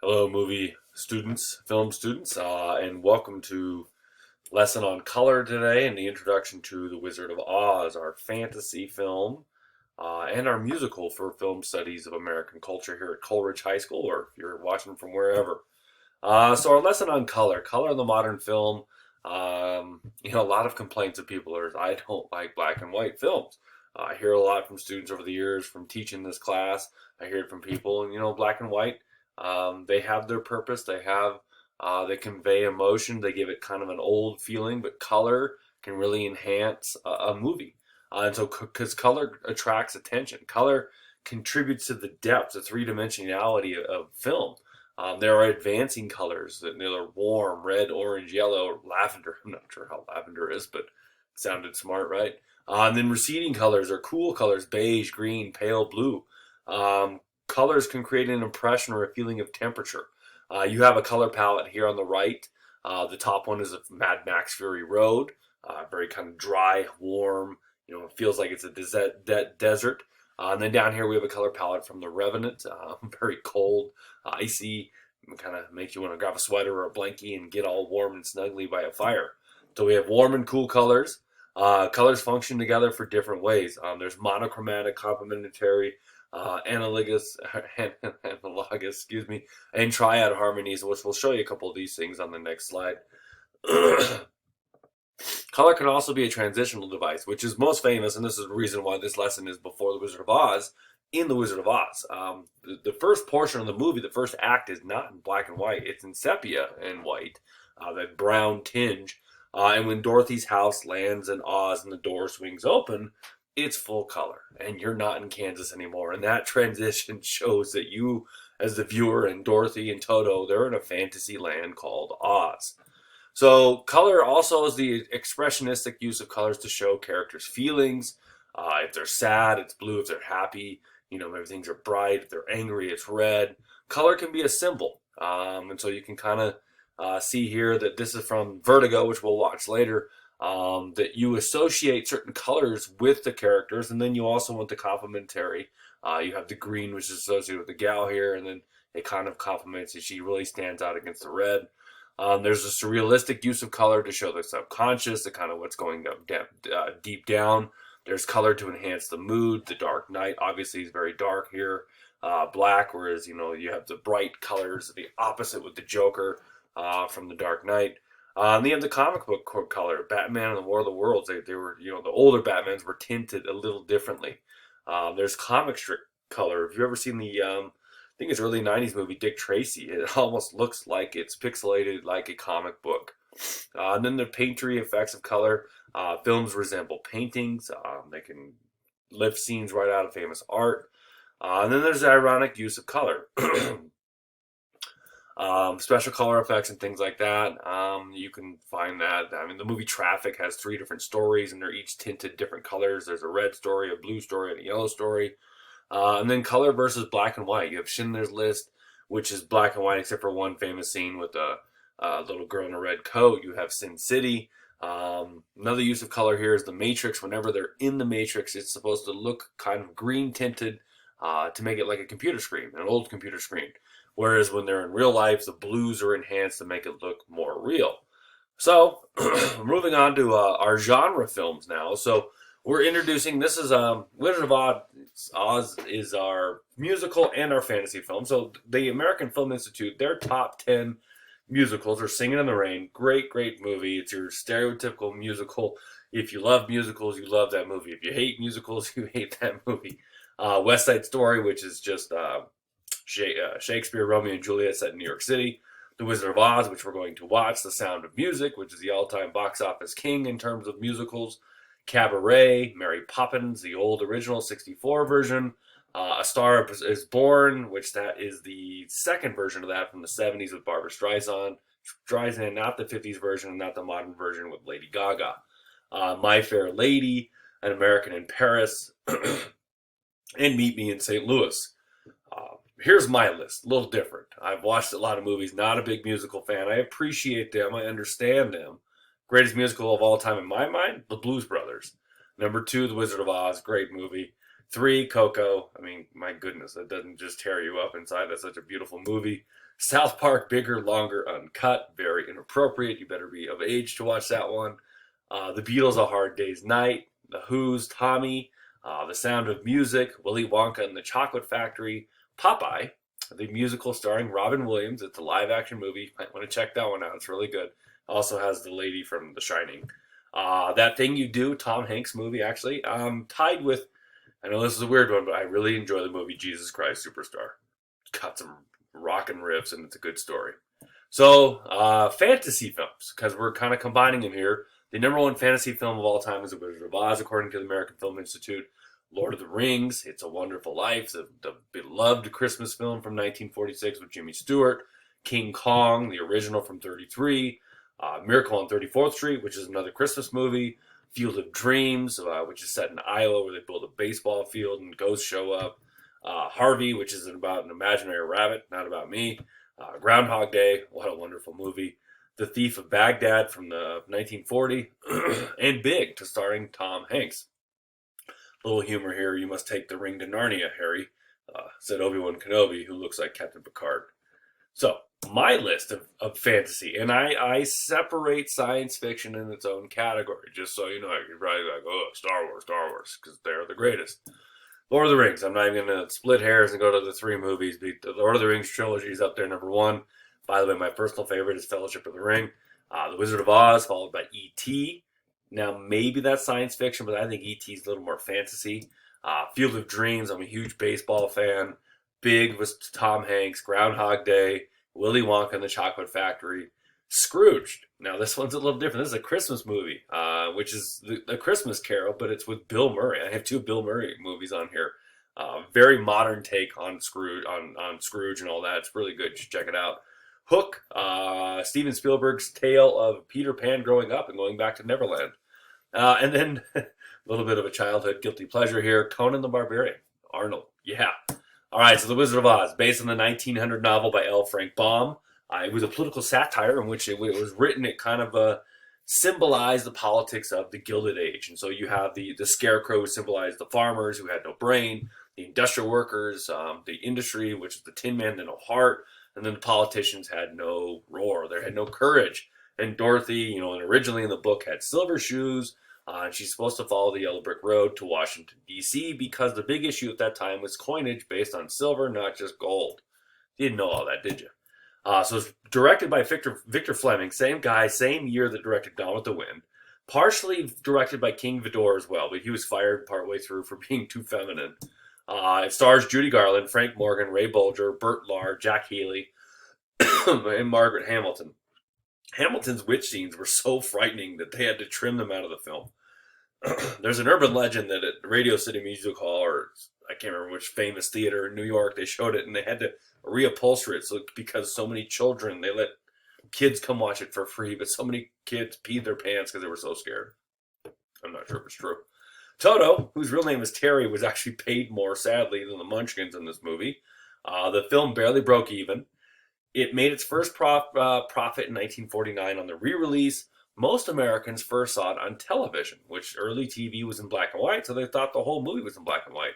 Hello, movie students, film students, and welcome to lesson on color today and the introduction to The Wizard of Oz, our fantasy film, and our musical for film studies of American culture here at Coleridge High School, or if you're watching from wherever. So our lesson on color in the modern film. A lot of complaints of people are, I don't like black and white films. I hear a lot from students over the years from teaching this class. I hear it from people, and black and white. They have their purpose. They convey emotion. They give it kind of an old feeling, but color can really enhance a movie. And so, because color attracts attention, color contributes to the depth, the three dimensionality of film. There are advancing colors that are warm, red, orange, yellow, lavender. I'm not sure how lavender is, but it sounded smart, right? And then receding colors are cool colors, beige, green, pale blue. Colors can create an impression or a feeling of temperature. You have a color palette here on the right. The top one is a Mad Max Fury Road, very kind of dry, warm. It feels like it's a desert. And then down here we have a color palette from The Revenant, very cold, icy, kind of makes you want to grab a sweater or a blankie and get all warm and snuggly by a fire. So we have warm and cool colors. Colors function together for different ways. There's monochromatic, complementary, analogous, and triad harmonies, which we'll show you a couple of these things on the next slide. Color can also be a transitional device, which is most famous, and this is the reason why this lesson is before The Wizard of Oz, in The Wizard of Oz. The first portion of the movie, the first act, is not in black and white. It's in sepia and white, that brown tinge. And when Dorothy's house lands in Oz and the door swings open, it's full color, and you're not in Kansas anymore. And that transition shows that you, as the viewer, and Dorothy and Toto, they're in a fantasy land called Oz. So color also is the expressionistic use of colors to show characters' feelings. If they're sad, it's blue. If they're happy, maybe things are bright. If they're angry, it's red. Color can be a symbol. And so you can kind of see here that this is from Vertigo, which we'll watch later, that you associate certain colors with the characters, and then you also want the complementary. You have the green, which is associated with the gal here, and then it kind of complements it. She really stands out against the red. There's a surrealistic use of color to show the subconscious, the kind of what's going deep down. There's color to enhance the mood. The Dark Knight obviously is very dark here. Black, whereas you have the bright colors, the opposite with the Joker from the Dark Knight. And you have the comic book color. Batman and the War of the Worlds. They were, the older Batmans were tinted a little differently. There's comic strip color. Have you ever seen the I think it's early 90s movie, Dick Tracy? It almost looks like it's pixelated like a comic book. And then the painterly effects of color. Films resemble paintings. They can lift scenes right out of famous art. And then there's the ironic use of color. Special color effects and things like that. You can find that. The movie Traffic has 3 different stories, and they're each tinted different colors. There's a red story, a blue story, and a yellow story. And then color versus black and white. You have Schindler's List, which is black and white except for one famous scene with a little girl in a red coat. You have Sin City. Another use of color here is the Matrix. Whenever they're in the Matrix, it's supposed to look kind of green tinted to make it like a computer screen, an old computer screen. Whereas when they're in real life, the blues are enhanced to make it look more real. So, moving on to our genre films now. So, we're introducing, this is Wizard of Oz is our musical and our fantasy film. So the American Film Institute, their top 10 musicals are Singing in the Rain. Great, great movie. It's your stereotypical musical. If you love musicals, you love that movie. If you hate musicals, you hate that movie. West Side Story, which is just Shakespeare, Romeo and Juliet set in New York City. The Wizard of Oz, which we're going to watch. The Sound of Music, which is the all-time box office king in terms of musicals. Cabaret, Mary Poppins, the old original 64 version. A Star is Born, which that is the second version of that from the 70s with Barbra Streisand. Not the 50s version, not the modern version with Lady Gaga. My Fair Lady, An American in Paris, and Meet Me in St. Louis. Here's my list, a little different. I've watched a lot of movies, not a big musical fan. I appreciate them, I understand them. Greatest musical of all time in my mind, The Blues Brothers. Number 2, The Wizard of Oz, great movie. 3, Coco. I mean, my goodness, that doesn't just tear you up inside. That's such a beautiful movie. South Park, bigger, longer, uncut, very inappropriate. You better be of age to watch that one. The Beatles, A Hard Day's Night. The Who's, Tommy. The Sound of Music. Willy Wonka and the Chocolate Factory. Popeye, the musical starring Robin Williams. It's a live-action movie. You might want to check that one out. It's really good. Also has the lady from The Shining. That Thing You Do, Tom Hanks movie, actually. Tied with, I know this is a weird one, but I really enjoy the movie Jesus Christ Superstar. It's got some rockin' riffs, and it's a good story. So, fantasy films, because we're kind of combining them here. The number one fantasy film of all time is The Wizard of Oz, according to the American Film Institute. Lord of the Rings, It's a Wonderful Life, the beloved Christmas film from 1946 with Jimmy Stewart. King Kong, the original from 1933. Miracle on 34th Street, which is another Christmas movie. Field of Dreams, which is set in Iowa, where they build a baseball field and ghosts show up. Harvey, which is about an imaginary rabbit, not about me. Groundhog Day, what a wonderful movie. The Thief of Baghdad from the 1940. And Big, starring Tom Hanks. Little humor here, you must take the ring to Narnia, Harry, said Obi-Wan Kenobi, who looks like Captain Picard. So, my list of fantasy, and I separate science fiction in its own category, just so you know. You're probably like, oh, Star Wars, because they're the greatest. Lord of the Rings, I'm not even going to split hairs and go to the 3 movies. The Lord of the Rings trilogy is up there, number 1. By the way, my personal favorite is Fellowship of the Ring. The Wizard of Oz, followed by E.T., now, maybe that's science fiction, but I think E.T. is a little more fantasy. Field of Dreams, I'm a huge baseball fan. Big was Tom Hanks. Groundhog Day. Willy Wonka and the Chocolate Factory. Scrooged. Now, this one's a little different. This is a Christmas movie, which is a Christmas Carol, but it's with Bill Murray. I have 2 Bill Murray movies on here. Very modern take on Scrooge, on Scrooge and all that. It's really good. You should check it out. Hook, Steven Spielberg's tale of Peter Pan growing up and going back to Neverland. And then a little bit of a childhood guilty pleasure here, Conan the Barbarian. Arnold, yeah. All right, so The Wizard of Oz, based on the 1900 novel by L. Frank Baum. It was a political satire in which it was written. It kind of symbolized the politics of the Gilded Age. And so you have the scarecrow, who symbolized the farmers who had no brain, the industrial workers, the industry, which is the Tin Man, had no heart, and then the politicians had no roar. They had no courage. And Dorothy, and originally in the book had silver shoes. And she's supposed to follow the yellow brick road to Washington, D.C. because the big issue at that time was coinage based on silver, not just gold. You didn't know all that, did you? So it's directed by Victor Fleming, same guy, same year that directed Gone with the Wind. Partially directed by King Vidor as well, but he was fired partway through for being too feminine. It stars Judy Garland, Frank Morgan, Ray Bolger, Burt Lahr, Jack Haley, and Margaret Hamilton. Hamilton's witch scenes were so frightening that they had to trim them out of the film. There's an urban legend that at Radio City Music Hall, or I can't remember which famous theater in New York, they showed it and they had to reupholster it because so many children, they let kids come watch it for free, but so many kids peed their pants because they were so scared. I'm not sure if it's true. Toto, whose real name is Terry, was actually paid more, sadly, than the Munchkins in this movie. The film barely broke even. It made its first profit in 1949 on the re-release. Most Americans first saw it on television, which early TV was in black and white, so they thought the whole movie was in black and white.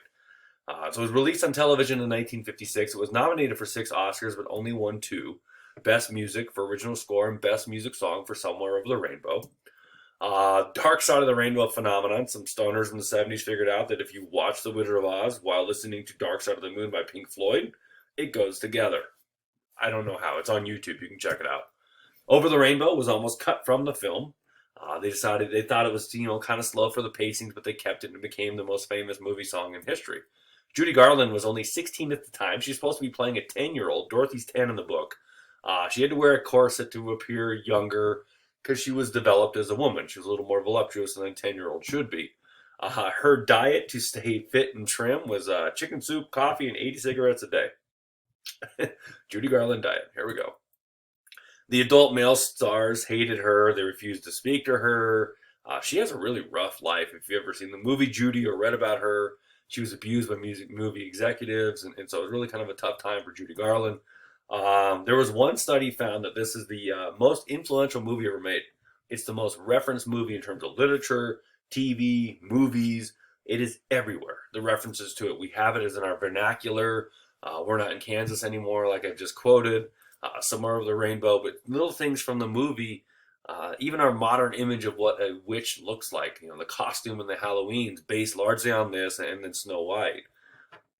So it was released on television in 1956. It was nominated for 6 Oscars, but only won 2. Best Music for Original Score and Best Music Song for Somewhere Over the Rainbow. Dark Side of the Rainbow phenomenon. Some stoners in the 70s figured out that if you watch The Wizard of Oz while listening to Dark Side of the Moon by Pink Floyd, it goes together. I don't know how. It's on YouTube. You can check it out. Over the Rainbow was almost cut from the film. They thought it was, kind of slow for the pacings, but they kept it and it became the most famous movie song in history. Judy Garland was only 16 at the time. She's supposed to be playing a 10-year-old. Dorothy's 10 in the book. She had to wear a corset to appear younger because she was developed as a woman. She was a little more voluptuous than a 10-year-old should be. Her diet to stay fit and trim was chicken soup, coffee, and 80 cigarettes a day. Judy Garland diet. Here we go. The adult male stars hated her. They refused to speak to her. She has a really rough life. If you've ever seen the movie Judy or read about her, she was abused by movie executives, and so it was really kind of a tough time for Judy Garland. There was one study found that this is the most influential movie ever made. It's the most referenced movie in terms of literature, TV, movies. It is everywhere. The references to it, we have it as in our vernacular. We're not in Kansas anymore, like I just quoted. Somewhere over the rainbow, but little things from the movie, even our modern image of what a witch looks like. The costume and the Halloween's based largely on this, and then Snow White.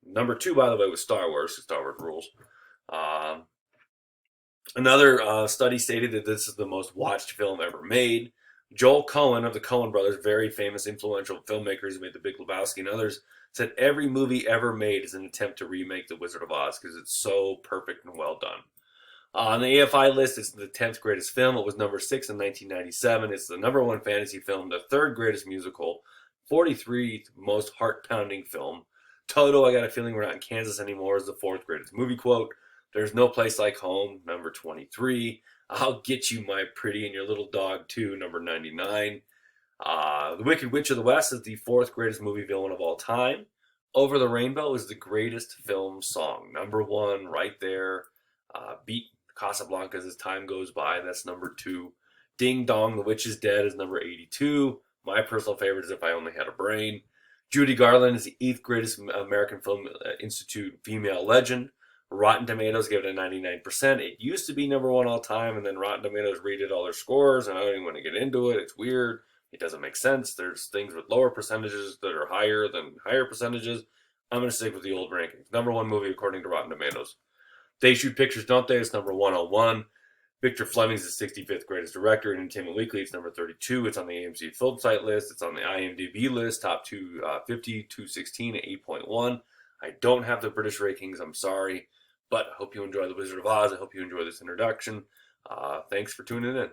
Number two, by the way, was Star Wars. Star Wars rules. Um, Another study stated that this is the most watched film ever made. Joel Cohen of the Coen brothers, very famous, influential filmmakers who made The Big Lebowski and others, said every movie ever made is an attempt to remake The Wizard of Oz because it's so perfect and well done. On the AFI list, it's the 10th greatest film. It was number 6 in 1997. It's the number 1 fantasy film, the 3rd greatest musical, 43th most heart-pounding film. Toto, I got a feeling we're not in Kansas anymore, is the 4th greatest movie quote. There's No Place Like Home, number 23. I'll Get You, My Pretty, and Your Little Dog, too, number 99. The Wicked Witch of the West is the 4th greatest movie villain of all time. Over the Rainbow is the greatest film song, number 1, right there. Beat Casablanca as time goes by, that's number 2. Ding Dong, The Witch is Dead is number 82. My personal favorite is If I Only Had a Brain. Judy Garland is the 8th greatest American Film Institute female legend. Rotten Tomatoes gave it a 99%. It used to be number 1 all time, and then Rotten Tomatoes redid all their scores, and I don't even want to get into it. It's weird. It doesn't make sense. There's things with lower percentages that are higher than higher percentages. I'm going to stick with the old rankings. Number 1 movie according to Rotten Tomatoes. They Shoot Pictures, Don't They? It's number 101. Victor Fleming's the 65th greatest director. In Entertainment Weekly, it's number 32. It's on the AMC Film Site list. It's on the IMDb list, top 250, 216, 8.1. I don't have the British rankings. I'm sorry. But I hope you enjoy The Wizard of Oz. I hope you enjoy this introduction. Thanks for tuning in.